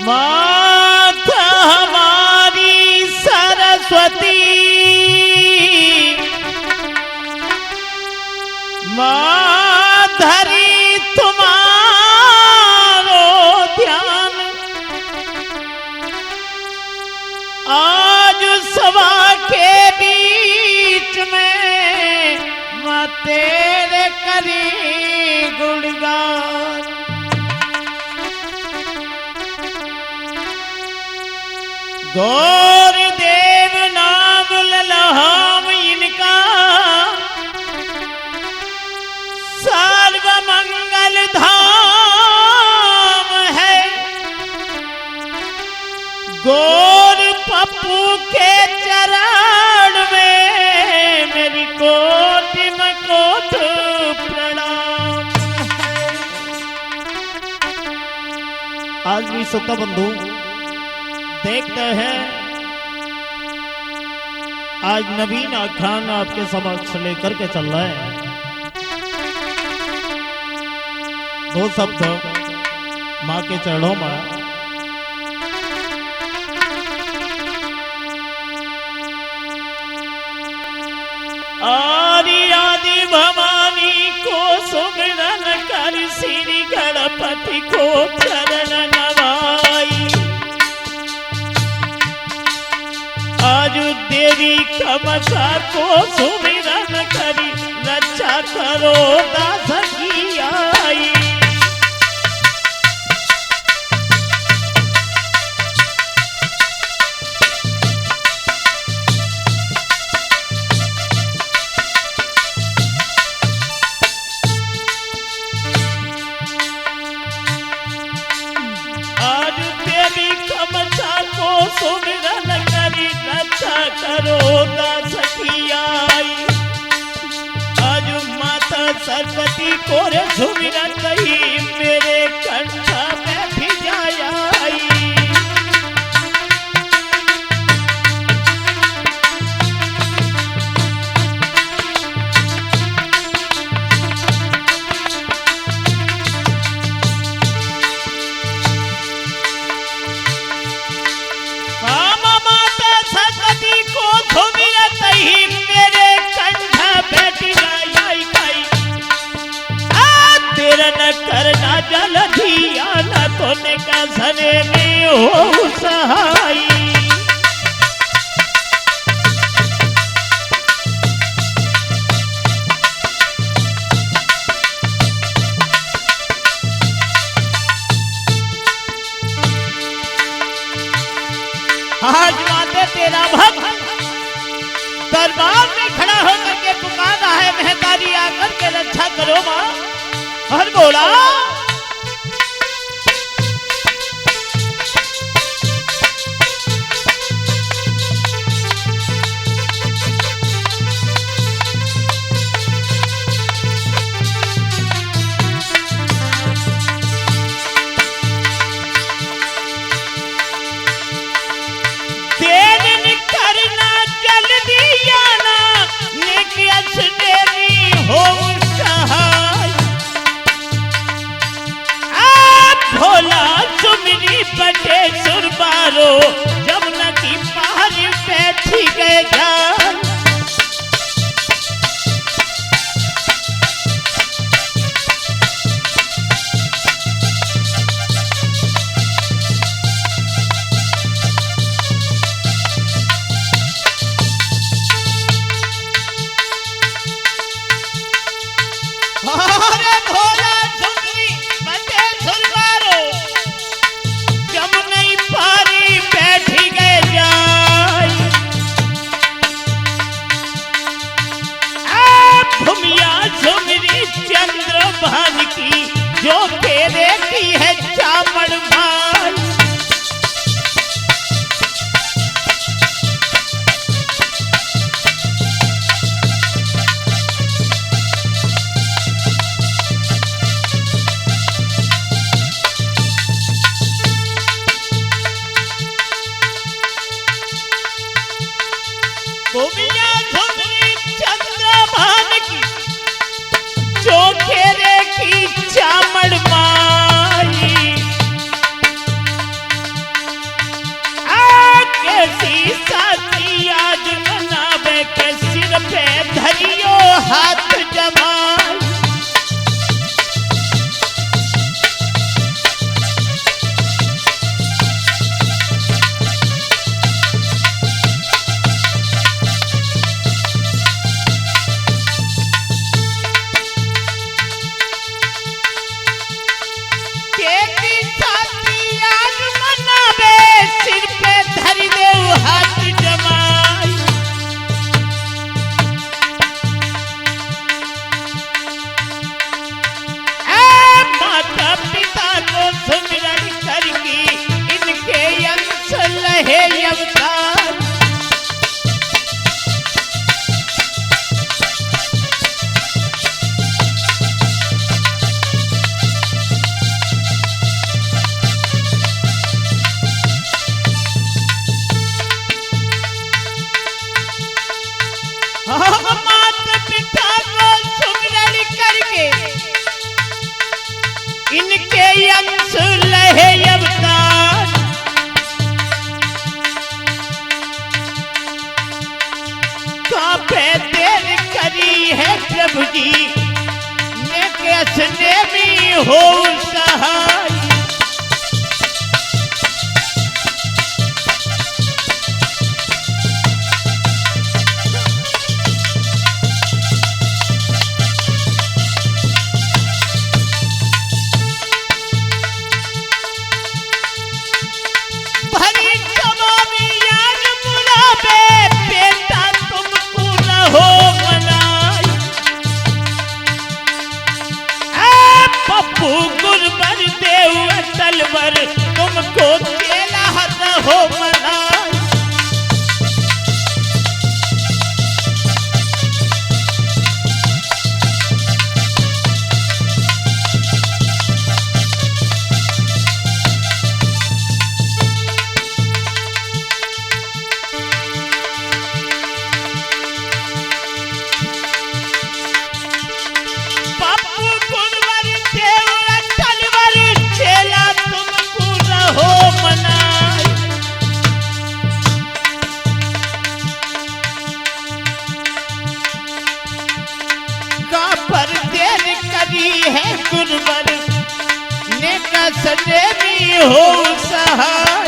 माता हमारी सरस्वती, माँ धरी तुम्हारो ध्यान, आज सभा के बीच में माँ तेरे करी गुणगान। गौर देव नाम ललहाम इनका, सर्व मंगल धाम है। गौर पप्पू के चरण में मेरी कोटि में कोट प्रणाम है। आज भी श्रोता बंधु देखते हैं, आज नवीन आख्यान आपके समक्ष लेकर के चल रहे हैं। दो शब्द माँ के चरणों में। आदि आदि भवानी को सुमिरन कर, श्री गणपति को चरण नवाई। आज देवी कमसा को सुमिरन करी, रक्षा करो दास की आई। आज देवी कमसा को सुमिरन करी, रक्षा करो दास की आई। आज माता सरस्वती को रे सुमिरन कही, मेरे कंठ में भी आई। करना जल दिया न तो निकसने में हो सहाई। आज माते तेरा भक्त दरबार में खड़ा होकर के पुकारा है, महतारी आकर के रक्षा करो माँ। हर बोला देन करना जल्दी आना, निकस देवी हो सहाय। भोला सुमिरी बटे सुरबारो, जमुना की पहाड़ी बैठी गए जान। अरे भोला सुमिरी बटे सुरबारो, जमुना पारी बैठी गए जाय। भूमिया सुमिरी चंद्र भान की, जो तेरे की है चामड़ भाई। भूमिया सुमिरी चंद्र भान की, जो खेरे की चामड़ माई। सिर पे धर दे हाथ जमाई। माता पिता को सुमिरन करके इनके अंश लहे अवतार। माता पिता को सुमिरन करके इनके अंश लहे अवतार। कांपे देर करी है प्रभु जी ने कसने भी हो सहाय। गुरबर देव तलवर तुमको केला हो मनाई। है गुरबर ने कसने भी हो सहाय।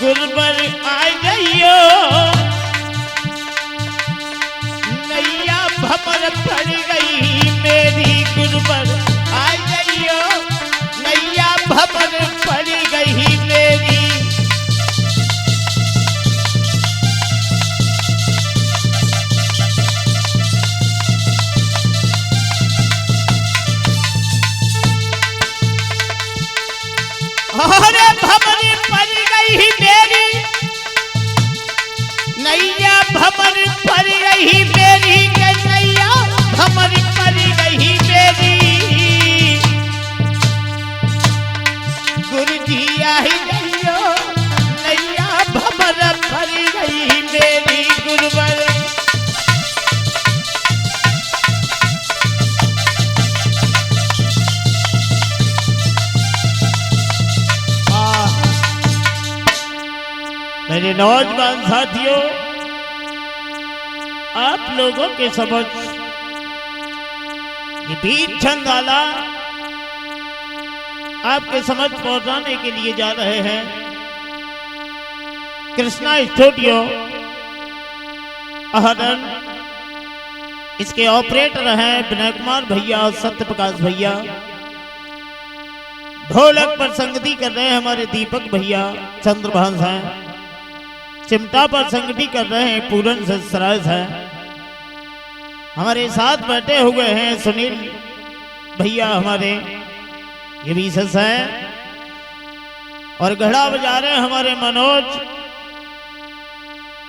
गुरबर आ गइयो भमर पड़ गई मेरी। गुरबर आ गइयो नैया भमर पड़ गई मेरी। अरे भमर पड़ गई मेरी नैया भमर पड़ गई मेरी। भमर पड़ गई मेरी। गुरुजी आई गइयो नैया भमर पड़ गई मेरी। गुरबर मेरे नौजवान साथियों, आप लोगों के समझ ये बीच छंदाला आपके समझ पहुंचाने के लिए जा रहे हैं। कृष्णा स्टूडियो अहरन, इसके ऑपरेटर हैं विनय कुमार भैया और सत्य प्रकाश भैया। ढोलक पर संगति कर रहे हैं हमारे दीपक भैया चंद्रभान हैं। चिमटा पर संगति कर रहे हैं पूरन सराय हैं। हमारे साथ बैठे हुए हैं सुनील भैया हमारे, ये भी सस हैं। और घड़ा बजा रहे हैं हमारे मनोज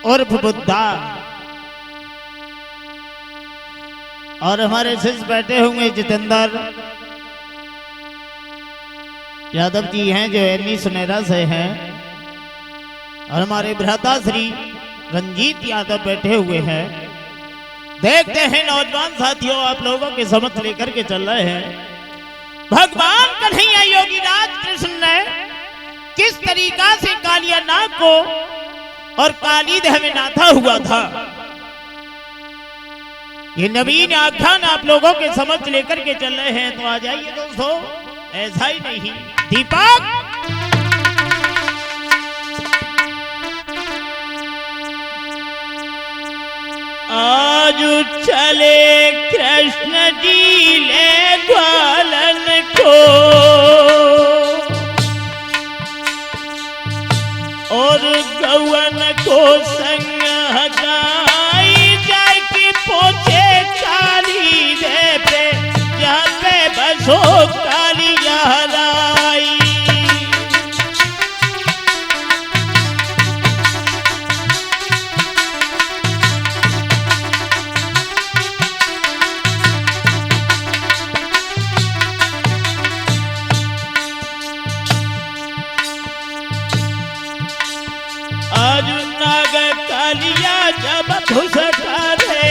उर्फ बुद्धा। और हमारे शिष्य बैठे हुए जितेंद्र यादव जी हैं जो एनी सुनेरा से हैं। और हमारे भ्राता श्री रंजीत यादव बैठे हुए हैं। देखते हैं नौजवान साथियों, आप लोगों के समझ लेकर के चल रहे हैं भगवान कन्हैया योगीराज कृष्ण ने किस तरीका से कालिया नाग को और काली देह में नाथा हुआ था। ये नवीन आख्यान आप लोगों के समझ लेकर के चल रहे हैं, तो आ जाइए दोस्तों। ऐसा ही नहीं दीपक, आज चले कृष्ण जी ले ग्वालन को, और गौवन को संग हटाई जाए कि पोछे काली दे पे, जहाँ पे बसो काली लहराई। आज नाग कालिया जब घुसकारे,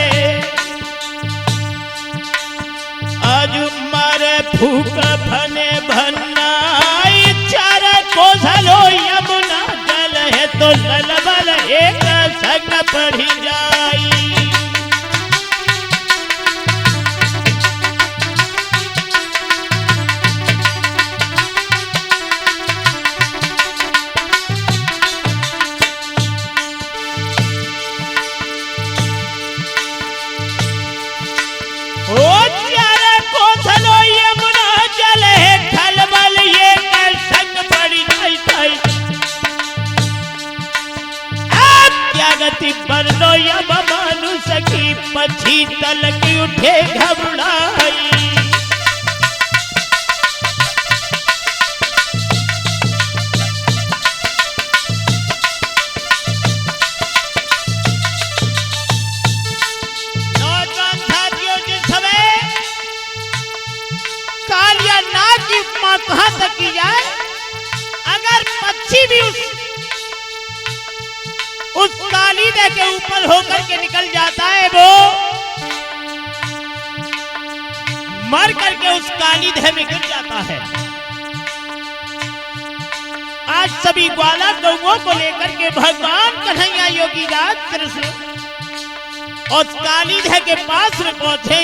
आज मारे फूक भने भनाई, चार कोसलो यमुना जल है तो ललबल एक संग पढ़ी जाई। बरनो यम मानुष की पछी तलक उठे घबराई। नौजवान साथियों, जिस समय कालिया नाग की उपमा कहां तक की जाए, अगर पक्षी भी उस कालीदे के ऊपर होकर के निकल जाता है, वो मर करके उस कालीदे में गिर जाता है। आज सभी ग्वाला गौओं को लेकर के भगवान कन्हैया योगी राज कृष्ण और कालीदे के पास में पहुंचे।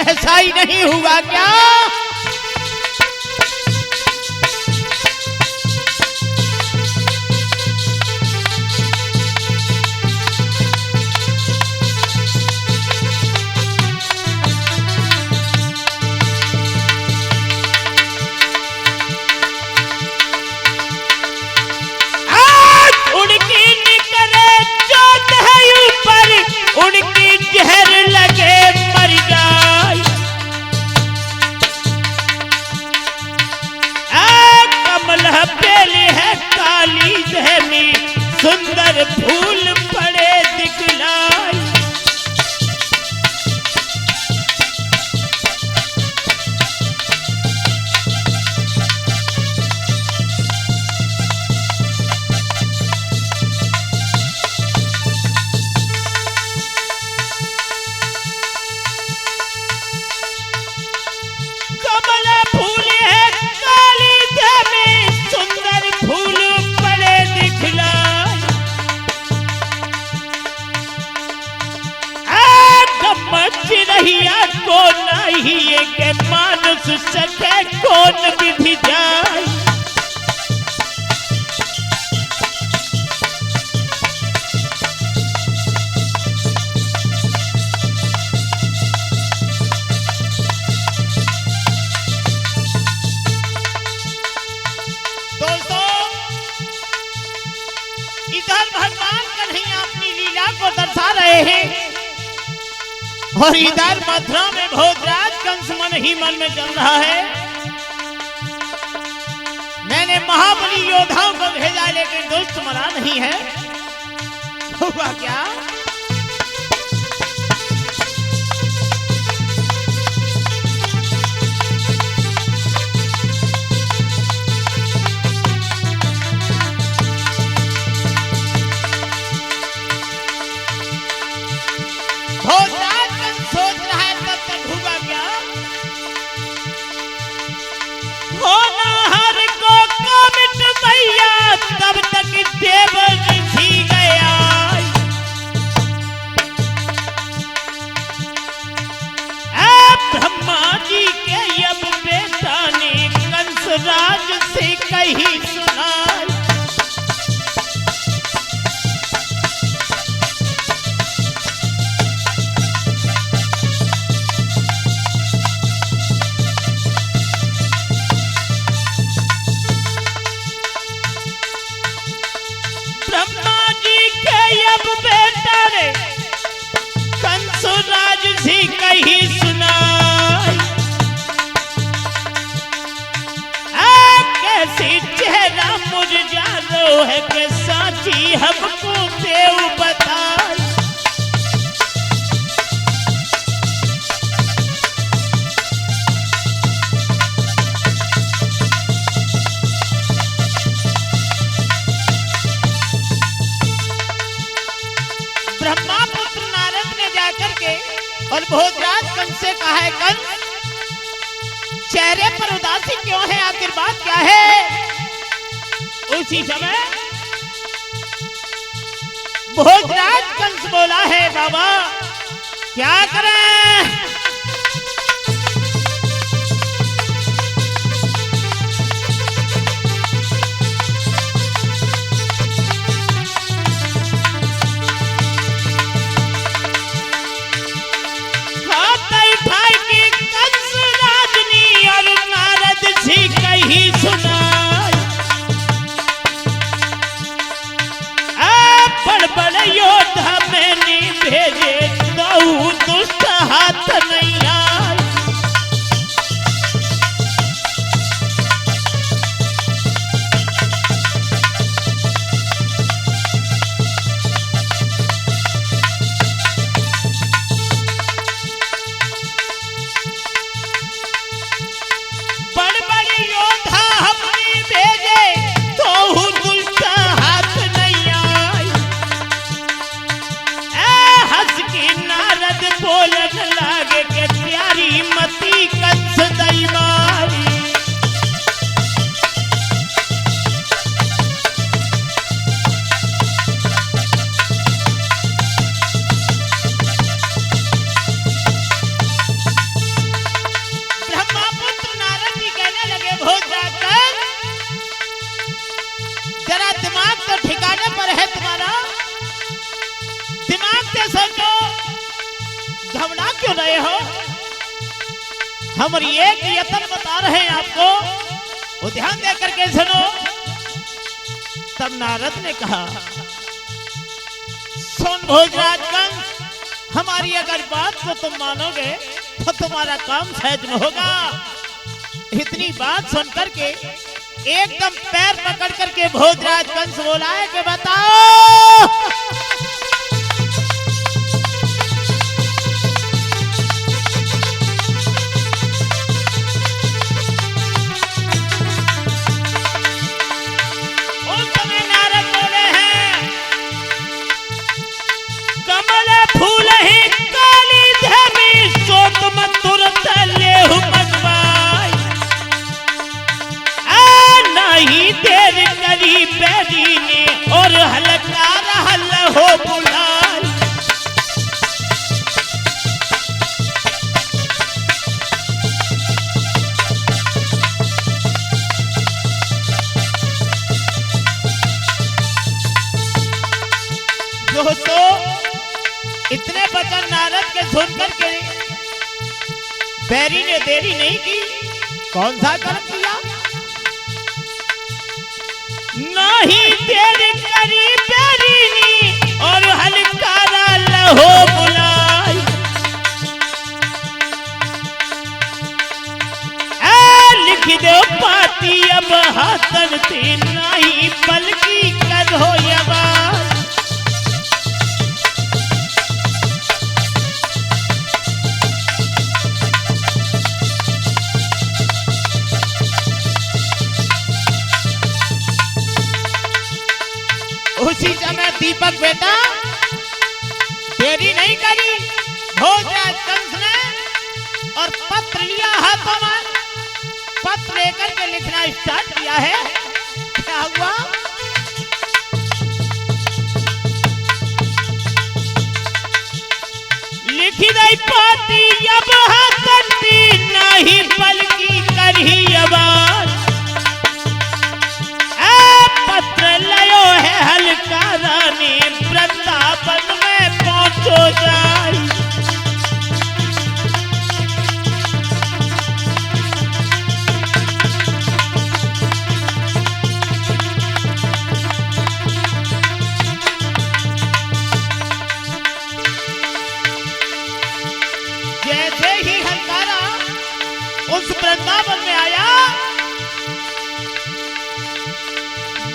ऐसा ही नहीं हुआ क्या? उनकी जहर लगे मर जाए, कमल पेले है काली दहमी, सुंदर फूल पड़े दिखलाई। को नहीं के मानुष सके कौन विधि जाए। दोस्तों, इधर भगवान कन्हैया अपनी लीला को दर्शा रहे हैं और इधर मथुरा में भोजराज कंस मन ही मन में चल रहा है। मैंने महाबली योद्धाओं को भेजा, लेकिन दुष्ट मरा नहीं है। हुआ क्या? तब तक देव ऋषि गया, कहीं सुनाई। ब्रह्मा जी के अब बेटा रे कंसुराज जी कहीं सुनाई। कैसी चेहरा मुरझालो है कि साची हमको देव बताए। ब्रह्मा पुत्र नारद ने जाकर के और भोजराज कंस से कहा है, कंस चेहरे पर उदासी क्यों है, आखिर बात क्या है। उसी समय भोजराज कंस बोला है, बाबा क्या करें। कहीं सुनाई। बड़ बड़ योद्धा मैंने भेजे तो दुष्ट हाथ नहीं आए। बोलन लागे के प्यारी मती कंस दई मारी। ब्रह्मा पुत्र नारद जी कहने लगे, भोजराज कंस जरा दिमाग तो ठिकाने पर है तुम्हारा, दिमाग से सोचो, घबरा क्यों रहे हो। हम एक यत्न बता रहे हैं आपको, वो ध्यान देकर के सुनो। तब नारद ने कहा, सुन भोजराज कंस, हमारी अगर बात को तुम मानोगे तो तुम्हारा काम सहज में होगा। इतनी बात सुन करके एकदम पैर पकड़ करके भोजराज कंस बोला है कि बताओ। फूल ही काली धमी सो तुम तुरंत लेहु मनवाई। नहीं देर करी बैरी ने और हलकार हल हो बुलाई। दोस्तों इतने वचन नारद के सुन करके बैरी ने देरी नहीं की। कौन सा कर्म किया। नहीं देर करी बैरी ने और हलकारा लहो बुलाई। लिख दो पाती अब हाथन से नहीं पलकी कर हो यवार। उसी समय दीपक बेटा देरी नहीं करी। भोजराज कंस ने और पत्र लिया हाथों में, पत्र लेकर के लिखना स्टार्ट किया है। क्या हुआ। लिखी गई पाती अब हसती नहीं बल्कि करही आवाज। आयो है हल्का रानी वृंदावन में पहुंचो जाई। जैसे ही हलकारा उस वृंदावन में आया,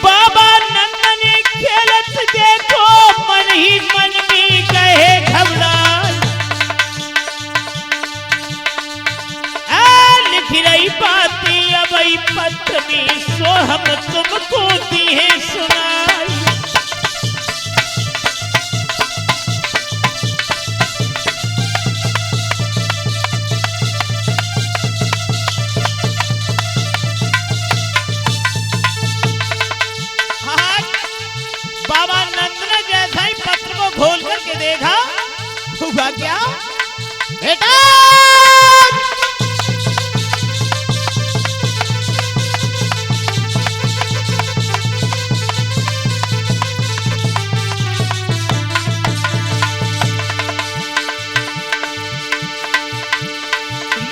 बाबा नंद ने खेलत देखो मन ही मन में कहे घबराए। लिख रही बातें अब पत्नी सो हम तुमको दी है सुनाई। बाबा नंद ने जैसा ही पत्र को खोल करके देखा, हुआ क्या बेटा?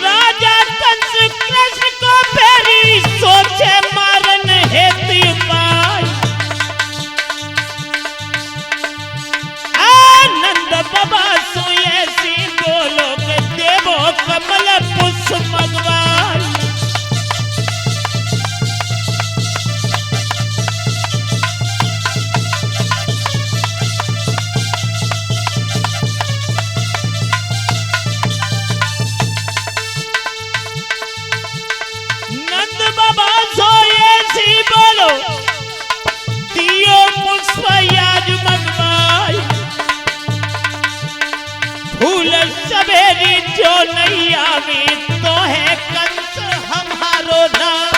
राजा कंस कृष्ण को फेरी सोचे मारन हेतु उपाय। बाबा सोए सी बोलो के देवो कमल पुष्प मगवाई। नंद बाबा सोए सी बोलो दियो पुष्प याज मगवाई। फूल सवेरी जो नहीं आवी तो है कंस हमारो नाम।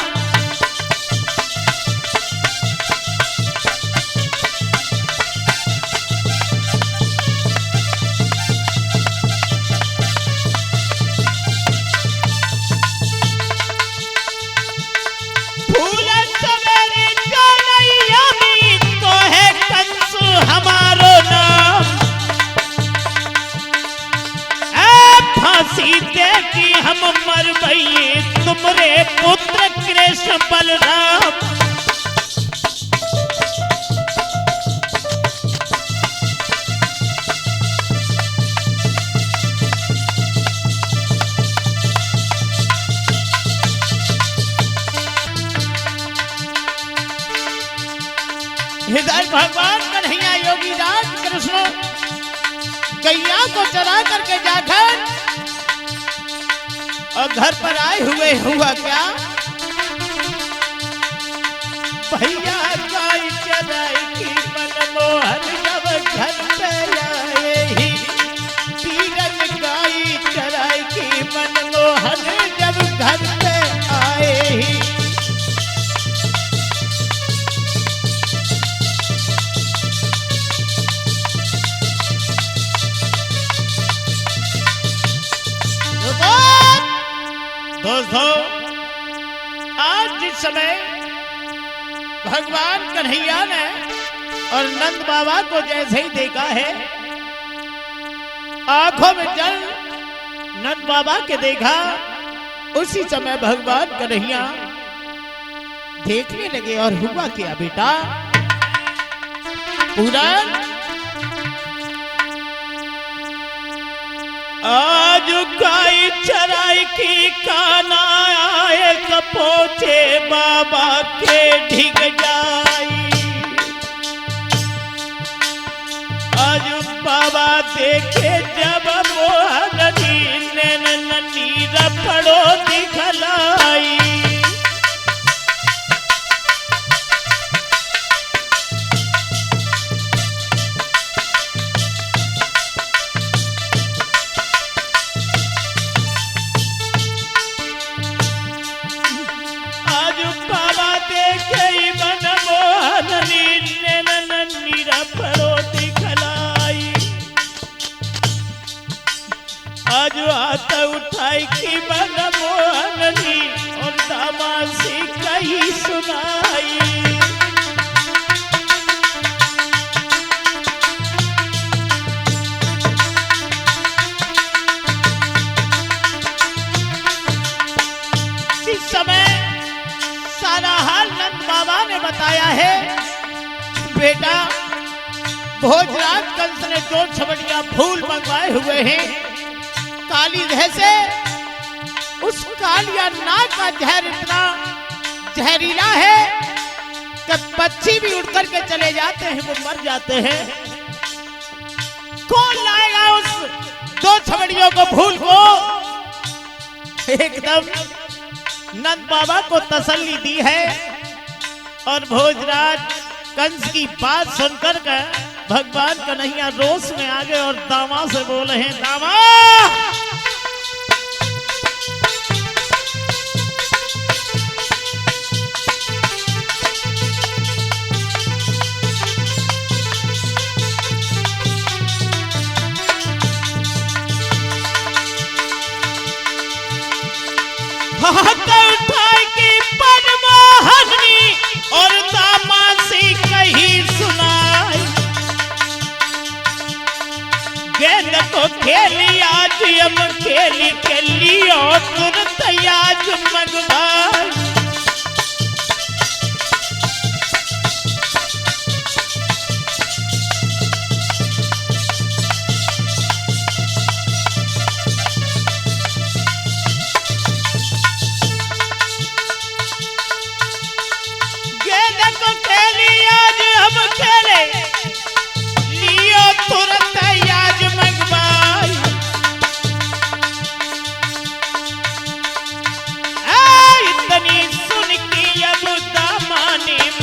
फूल सवेरी जो नहीं आवी तो है कंस हमारो नाम। फांसी दे कि हम मर गए तुमरे पुत्र कृष्ण बलराम। हृदय भगवान कन्हैया योगी राज कृष्ण गैया को चरा करके जाकर और घर पर आए हुए हुआ क्या? भैया गाय चराई की मनमोहन जब घर पे आए ही। तीरन गाय चराई की मनमोहन जब घर पे आए ही। दोस्तों, आज जिस समय भगवान कन्हैया ने और नंद बाबा को जैसे ही देखा है, आंखों में जल नंद बाबा के देखा, उसी समय भगवान कन्हैया देखने लगे। और हुआ क्या बेटा? पूरा आज गाय चराई की काना आए कपोचे बाबा के ढिग जाई। आज बाबा देखे जब मोहन नीर पड़ो दिखलाई। आज हाथ उठाई की मनमोहनी और तमाशी कही सुनाई। आया है। बेटा भोजराज कंस ने 2 छबड़िया फूल मंगवाए हुए हैं काली दह से। उस कालिया नाग का जहर इतना जहरीला है कि पक्षी भी उड़ करके चले जाते हैं, वो मर जाते हैं। कौन लाएगा उस 2 छबड़ियों को फूल को? एकदम नंद बाबा को तसल्ली दी है और भोजराज कंस की बात सुनकर के भगवान कन्हैया रोष में आ गए और दामा से बोले हैं, दामा उठाए की मनमोहनी और दामासी कही सुनाई। गेंद को खेली आज हम खेली खेली और तुरंत आज मंगवाई।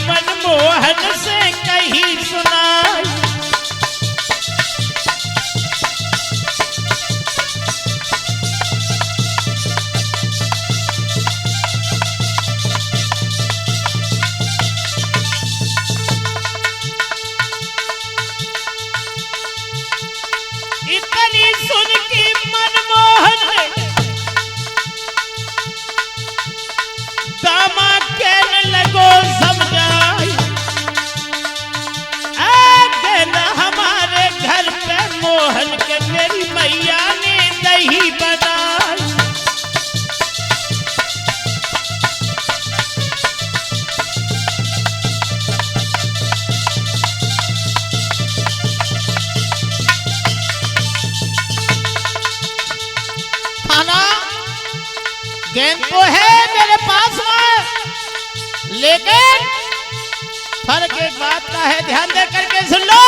मनमोहन से कही सुनाई। इतनी सुन की मनमोहन दामा कहने लगो समझाई। हमारे घर पे मोहन के मेरी मैया ने दही बनाई। खाना गेंद तो है मेरे पास में, लेकिन फर्क एक बात का है, ध्यान दे करके सुन लो।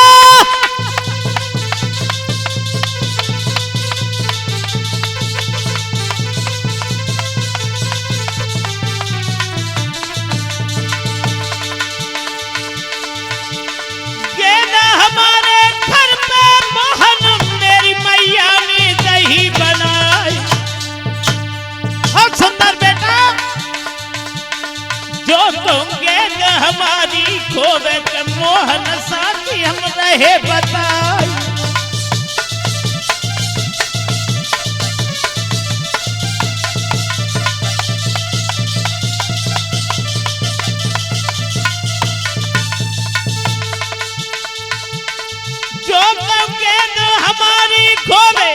गेंद हमारे घर पे मोहन मेरी मैया ने दही बनाई। बहुत सुंदर बेटा, जो तुम गेंद हमारी खोवे के मोहन साथी हम रहे बताई। जो तुम गेंद हमारी खोवे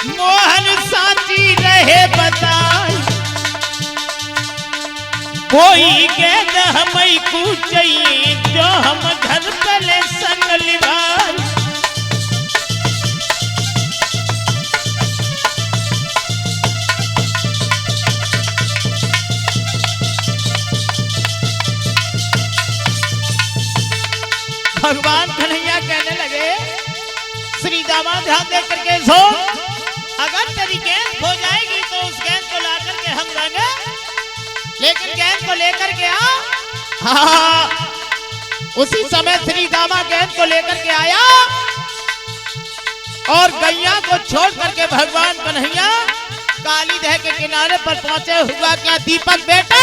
मोहन साथी रहे बताई। कोई गेंद हमें को चाहिए जो हम घर पहले संग लिवाई। भगवान कन्हैया कहने लगे, श्री दामा ध्यान दे करके सो, अगर तेरी गेंद खो जाएगी तो उस गेंद को ला करके हम रंगे, लेकिन गेंद को लेकर के आ। हाँ, उसी समय श्री दामा गेंद को लेकर के आया और गैया को छोड़ करके भगवान कन्हैया कालीदह के किनारे पर पहुंचे। हुआ क्या दीपक बेटा?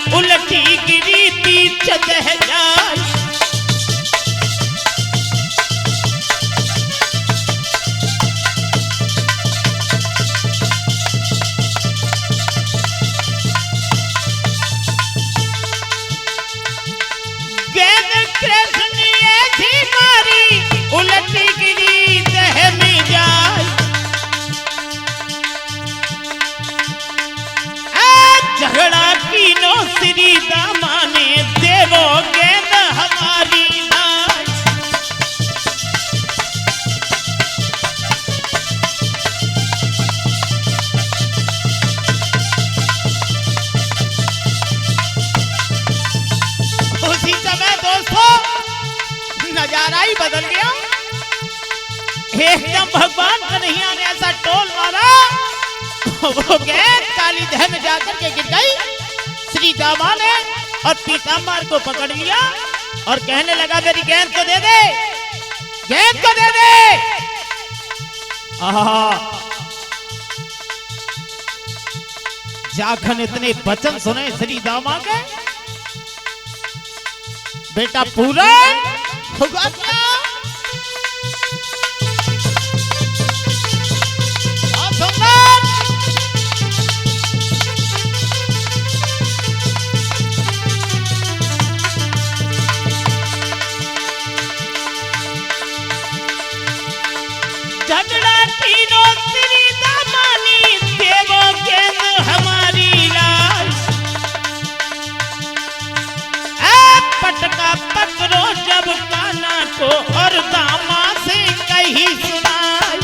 उलटी गिरी तीर्थ दह जाए। श्री दामा ने देवो गेंद हमारी लाज। उसी समय दोस्तों नजारा ही बदल गया। एकदम भगवान कन्हैया ने ऐसा टोल मारा, वो गेंद काली दह में जाकर के गिर गई। श्री दामा ने और पीताम्बर को पकड़ लिया और कहने लगा मेरी गेंद को दे दे, गेंद को दे दे। जाखन इतने वचन सुने श्री दामा के, बेटा पूरा होगा क्या? झगड़ा तीनों श्री दामानी देवो गेंद हमारी लाज। पटका पकड़ो जब काना को और दामा से कही सुनाई।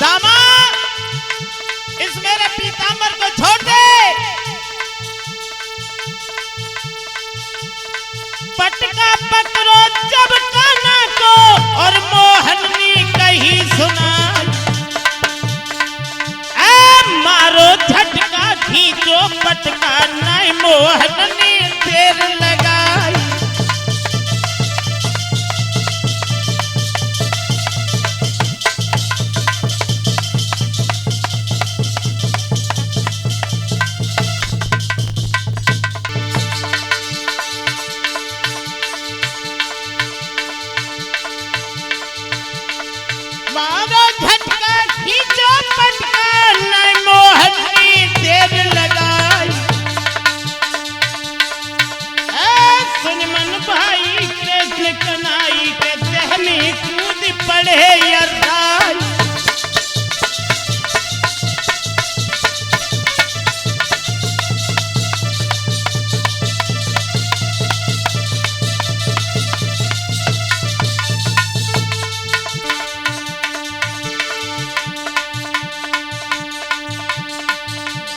दामा इस मेरे पीताम्बर को छोड़ दे। पटका पकड़ो जब काना को और मोहननी कही सुनाई। मारो झटका खींचो पटका नहीं मोहननी देर लगाई। मारो झटका खींचो पटका नहीं मोहननी देर लगाई। सुन मन भाई कृष्ण कन्हैया के देह में कूद पड़े यरदाई।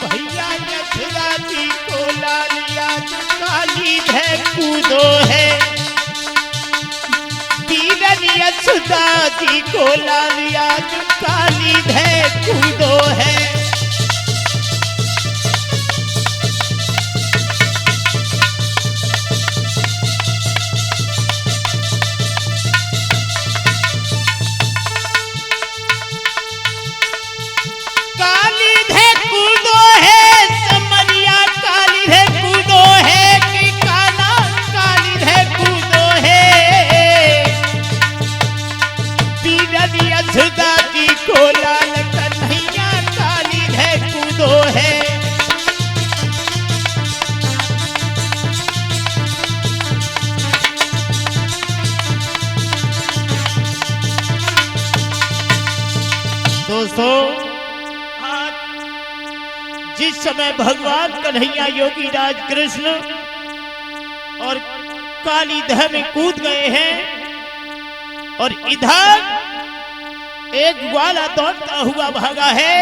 भैया यशोदा जी को लालिया काली धै कूदो है। बीरन यशोदा जी को लालिया काली धै कूदो है। काली धै कूदो है समरिया काली धै कूदो है कि काला काली धै कूदो है। बीरन यशोदा जी को लाल कन्हैया काली धै कूदो है। दोस्तों जिस समय भगवान कन्हैया योगी राज कृष्ण और काली दह में कूद गए हैं और इधर एक ग्वाला दौड़ता हुआ भागा है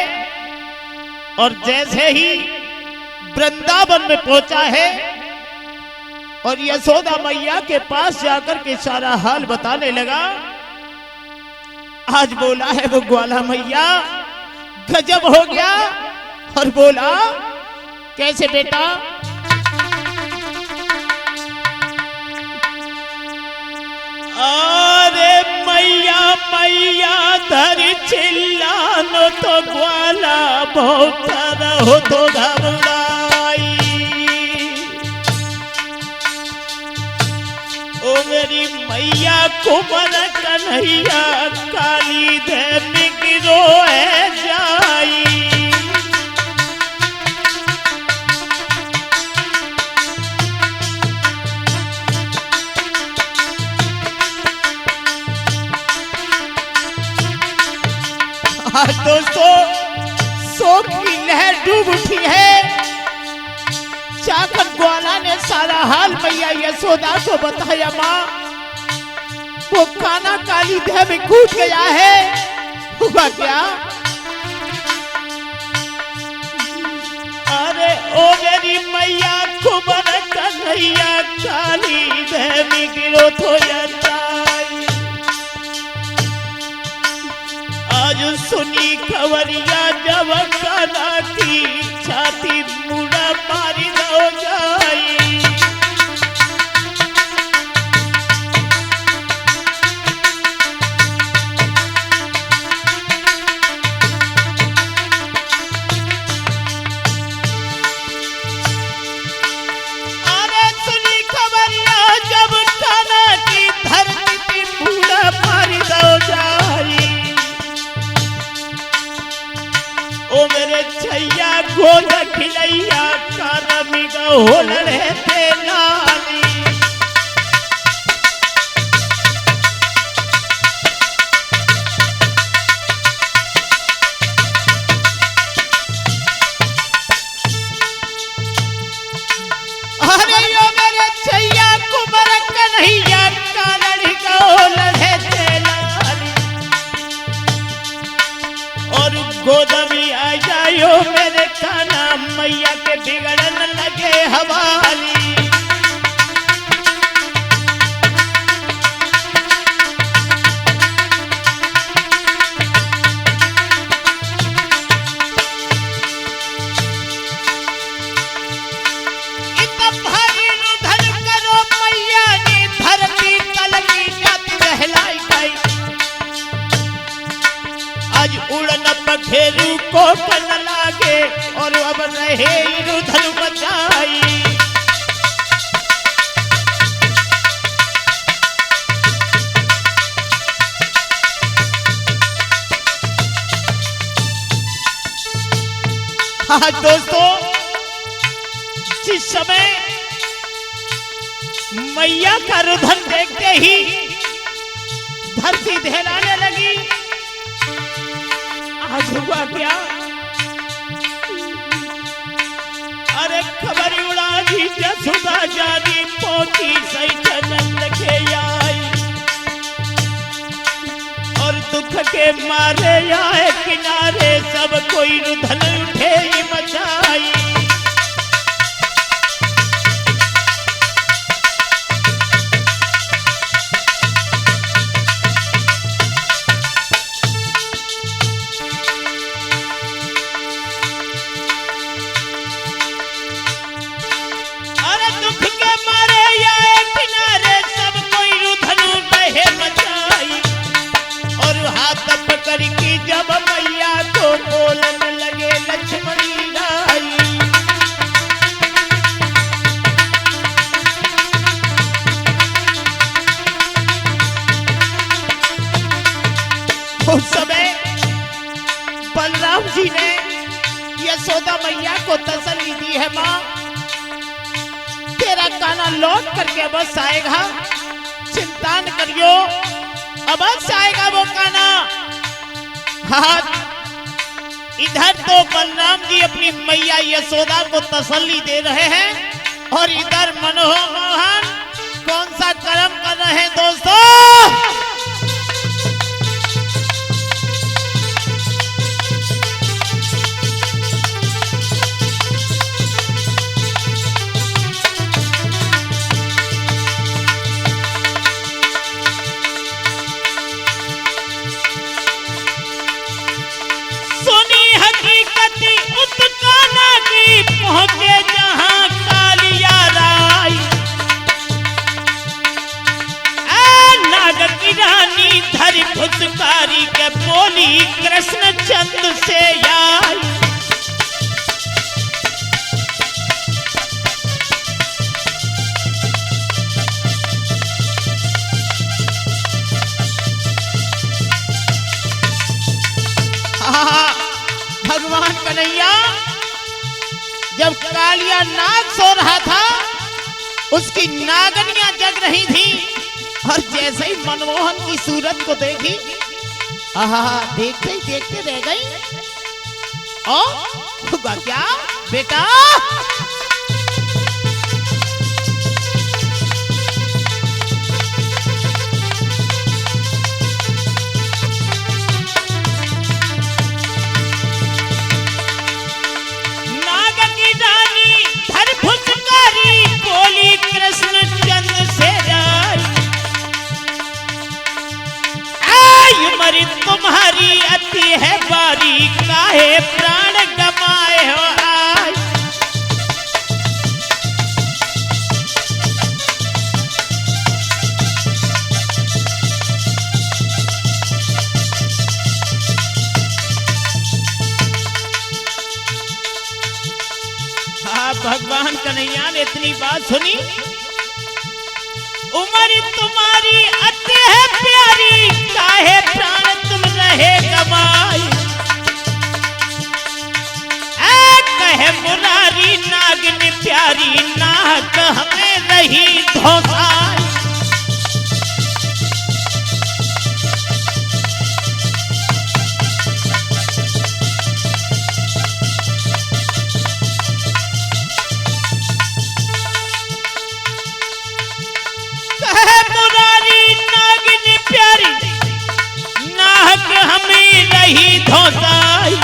और जैसे ही वृंदावन में पहुंचा है और यशोदा मैया के पास जाकर के सारा हाल बताने लगा। आज बोला है वो ग्वाला मैया गजब हो गया और बोला कैसे बेटा? अरे मैया मैया धर चिल्लानो तो ग्वाला भौंकता रहो तो घबराई। ओ मेरी मैया कुंवर कन्हैया काली धै में गिरो है जाई। डूब उठी है। जाकर ग्वाला ने सारा हाल मैया यशोदा को बताया। माँ, वो काना काली देह में कूद गया है। हुआ क्या? अरे ओ मेरी मैया कुंवर कन्हैया काली देह में गिरो तो जाई। आज सुनी खबरिया जब काना की छाती मुड़ा मारी हो जाई। अरे सुनी खबरिया जब काना की धरती मुड़ा मारी हो जाई। ओ मेरे छैया गोद खिलैया कारमी होल रहते नाली। अरे यो मेरे छैया कुंवर कन्हैया कालड़ी होल रहते नाली। और गोद में आ जायो मेरे काना मैया के बिगड़न लगे हवाली। इतना भारी रुधन करो मैया ने धरती कलकी जात रहलाई गई। आज उड़न पखेरू को कन लागे और अब रहे रुधन बचाई। हाँ दोस्तों, जिस समय मैया का रुधन देखते ही धरती दहलाने लगी। आज हुआ क्या? अरे खबर उड़ा दी जसुदा जानी पोती सही नंद के आई। और दुख के मारे आए किनारे सब कोई रुधन उठे ही मचाई। की जब मैया को बोलने लगे लक्ष्मणी राई। उस समय बलराम जी ने यशोदा मैया को तसल्ली दी है। माँ, तेरा काना लौट करके बस आएगा, चिंता न करियो, अवश्य आएगा वो काना। हाँ, इधर तो बलराम जी अपनी मैया यशोदा को तसल्ली दे रहे हैं और इधर मनोहर मोहन कौन सा कर्म कर रहे हैं दोस्तों? पहुंचे जहां कालिया राई। नाग की रानी धरी फुसकारी के बोली कृष्ण चंद्र से आई। भगवान कन्हैया जब कालिया नाग सो रहा था, उसकी नागनियां जग रही थी और जैसे ही मनमोहन की सूरत को देखी, देखते ही देखते रह गई और होगा क्या बेटा? नाग की रानी धर फुसकारी बोली कृष्ण चंद्र से उम्र तुम्हारी अति है बारी, काहे प्राण गमाए हो आज। हाँ भगवान कन्हैया ने इतनी बात सुनी। उम्र तुम्हारी अति है प्यारी, काहे प्राण तुम रहे गवाई। कहे मुरारी नागिन प्यारी, नाहक हमें रही धोखाई। कहे मुरारी नागिन प्यारी, नाहक हमें रही धोखाई।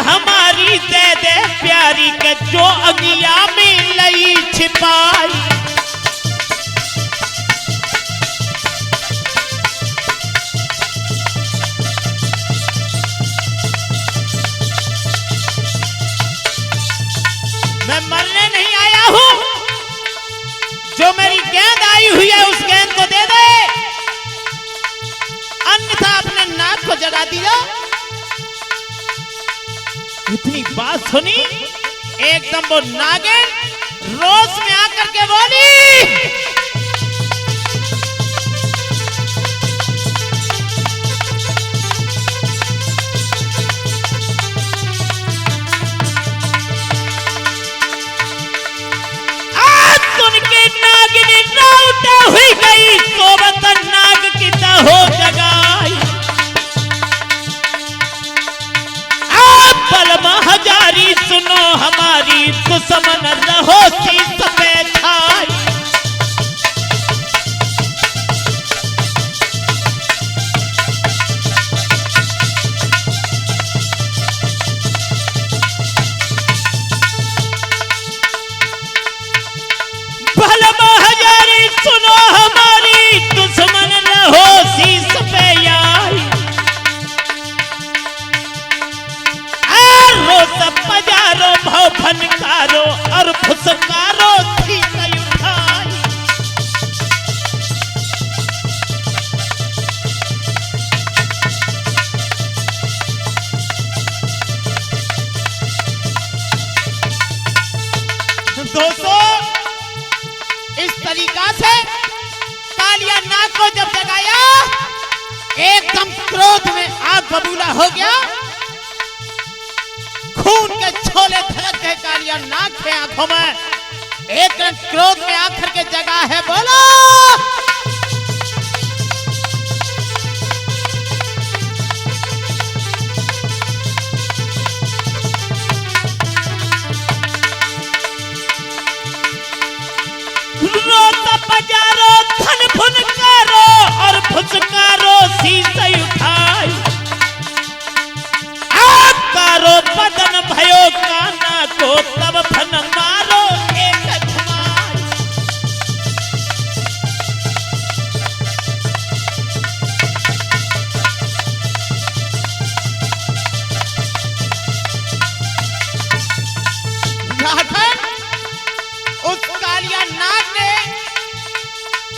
हमारी दे दे प्यारी के जो अगिया में लई छिपाई। मैं मरने नहीं आया हूं, जो मेरी गेंद आई हुई है उस गेंद को दे दे, अन्यथा अपने नाक को जगा दिया। इतनी बात सुनी एकदम वो नागिन रोष में आकर के बोली, आज सुन के नागिन नाउटे हुई गई, सोबत नाग की हो जगाई। हजारी सुनो हमारी, दुश्मन रहो शीस पे छाई। भलमा हजारी सुनो हमारी, दुश्मन रहो शीस पे आई। सब पजारो भाव फनकारो और फुसकारो थी उठाई। दोस्तों इस तरीका से कालिया नाग को जब जगाया, एकदम क्रोध में आग बबूला हो गया। खून के छोले धड़क गए कालिया नाग के आंखों में, एक क्रोध में आकर के जगा है। बोलो रोता बजारो धन फुनकारो और फुसकारो शीश उठाई। कारो बदन भयो काना को तब फन मारो एक धमाल। उस कालिया नाग ने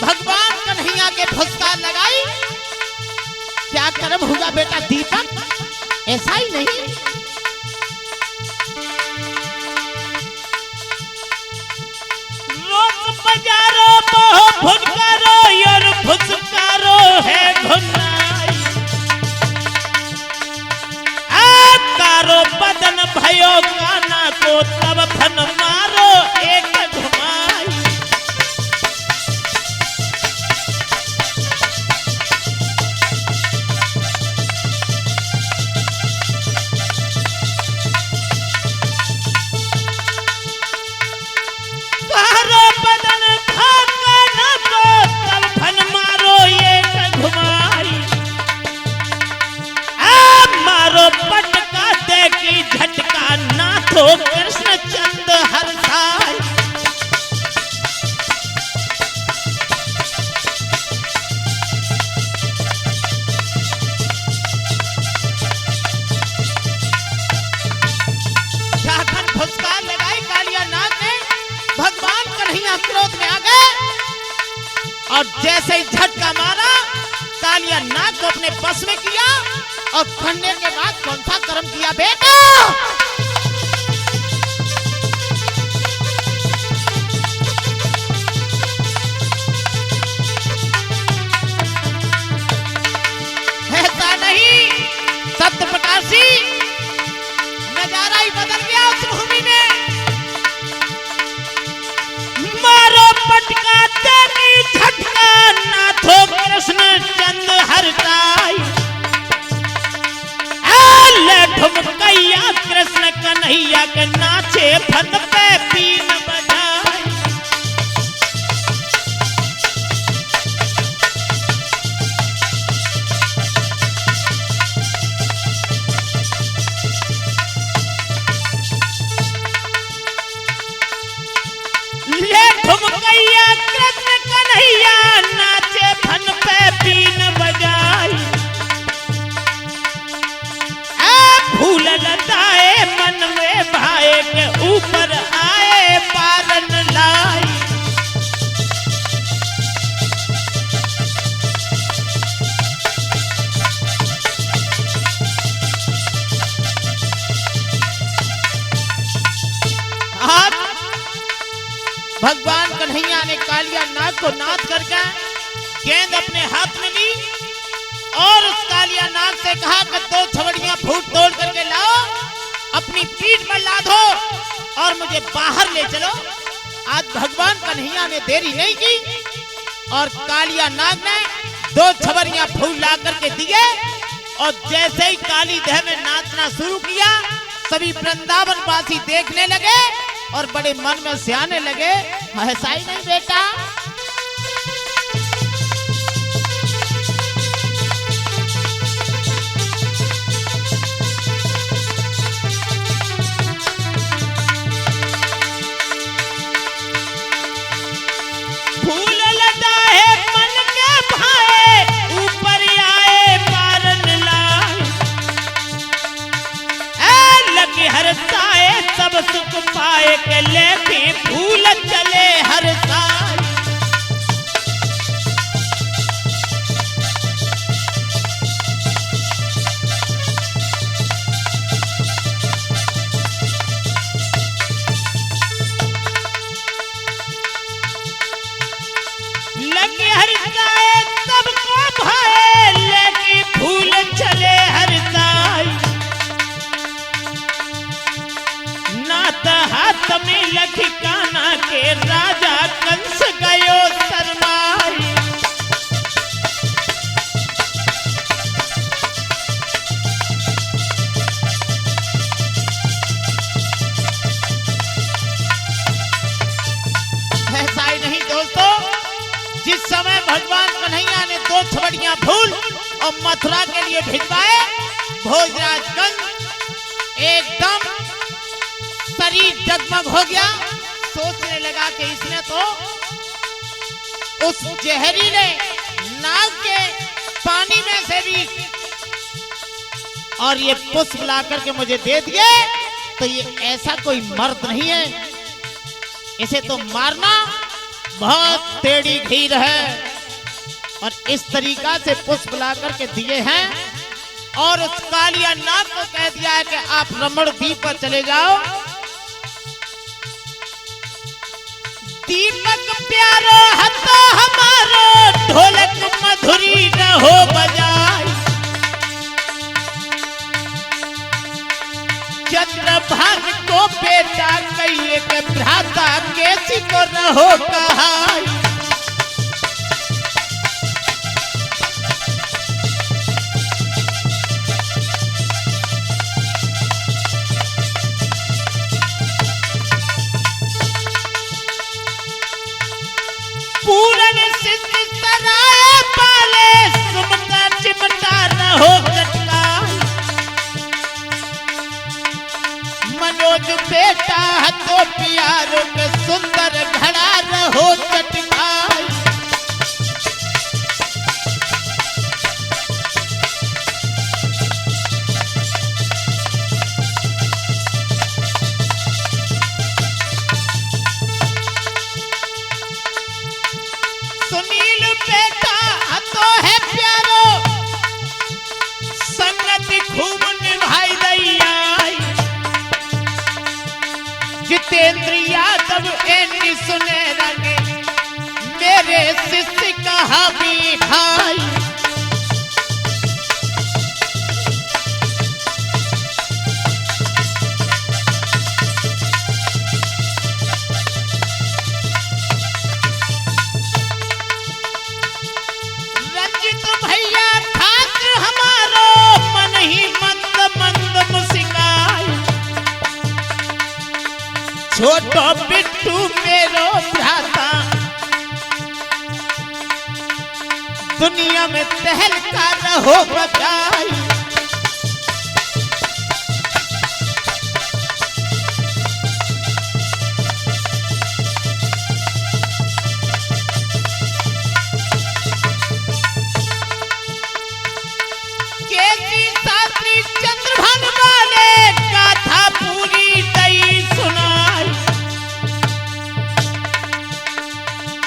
भगवान कन्हैया के फुसकार लगाई। क्या कर्म हुआ बेटा दीपक? ऐसा ही नहीं, रोज बजारो बहु फुनकारो और फुसकारो है घुनाई। कारो बदन भयो काना को तब फन मारो एक घुमाई। कन्हैया क्रोध में आ गए और जैसे ही झटका मारा कालिया नाग को अपने बस में किया और करने के बाद कौन सा कर्म किया बेटा? ऐसा नहीं, सत्य प्रकाशी नजारा ही बदल गया उस भूमि में। मारो पटका तेरी झटका नाथो कृष्ण चंद हरताई, ठुमकैया कृष्ण कन्हैया के नाचे फन पे बीन बजाए। ले ठुमकैया कृष्ण कन्हैया नाचे फन पे बीन बजाई। फूल लताए मन में भाए के ऊपर आए पारन लाई। आज भगवान कन्हैया ने कालिया नाग को नाथ करके गेंद अपने हाथ में ली और उस कालिया नाग से कहा कि 2 छवड़ियां फूट तोड़ करके लाओ, अपनी पीठ पर लादो और मुझे बाहर ले चलो। आज भगवान कन्हैया ने देरी नहीं की और कालिया नाग ने 2 छवड़ियां फूल ला करके दिए और जैसे ही काली देह में नाचना शुरू किया सभी वृंदावन वासी देखने लगे और बड़े मन में सियाने लगे, ऐसा ही नहीं बेटा। हरसाए सब सुख पाए के लेके फूल चले हरसाए। लगे हरसाए सबको भाए लेके फूल चले हरसाए। हाथ में लखी काना के राजा कंस गयो शरमाई। ऐसा ही नहीं दोस्तों, जिस समय भगवान कन्हैया ने 2 छवड़ियां फूल और मथुरा के लिए भिजवाए, भोजराज कंस एकदम शरीर जगमग हो गया। सोचने लगा कि इसने तो उस जहरीले नाग के पानी में से भी और ये पुष्प ला करके मुझे दे दिए, तो ये ऐसा कोई मर्द नहीं है, इसे तो मारना बहुत टेढ़ी खीर है। और इस तरीका से पुष्प ला करके दिए हैं और उस कालिया नाग को कह दिया है कि आप रमण द्वीप पर चले जाओ। दीपक प्यारो हतो हमारो ढोलक मधुरी न हो बजाई। चंद्रभाग को बेटा कहिए के भ्राता कैसी को न हो कहाई। पूरन सिद्ध सराय पाले सुमता चिमटा न हो चटका। मनोज बेटा हतो प्यारो के सुंदर घड़ा न हो चटका। जब एनी सुनेरा के मेरे शिष्य कहा भी भाई रंजित भैया ठाकुर हमारो मन ही मंद मंद मुस्काई छोटो बिट्टू मेरो भ्राता दुनिया में तहलका रहो बचाई केसी शास्त्री चंद्रभान वाले गाथा पूरी दई सुनाई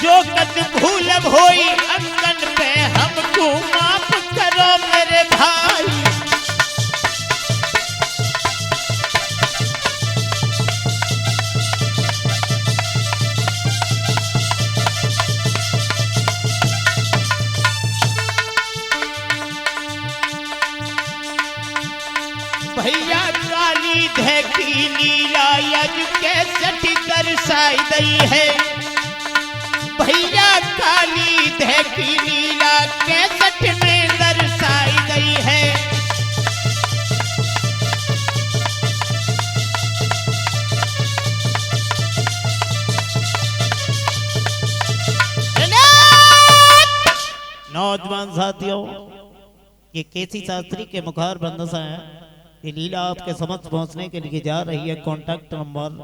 जो कद भूल होई अंगन पे हमको माफ करो मेरे भाई भैया काली धैकी लीला यज के सठी दर्शाई दई है भैया काली धैकी लीला के सठ में दर्शाई गई है नौजवान साथियों ये केसी शास्त्री के मुखार बंदस है ये लीला आपके समझ पहुंचने के लिए जा रही है कॉन्टैक्ट नंबर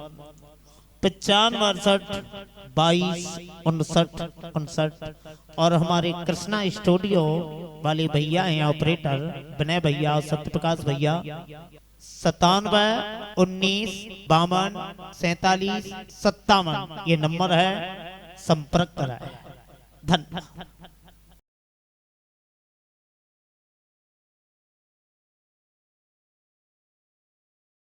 9562225959 और हमारे कृष्णा स्टूडियो वाले भैया हैं ऑपरेटर विनय भैया सत्यप्रकाश भैया 97 19 52 47 ये नंबर है संपर्क कराए धन्यवाद।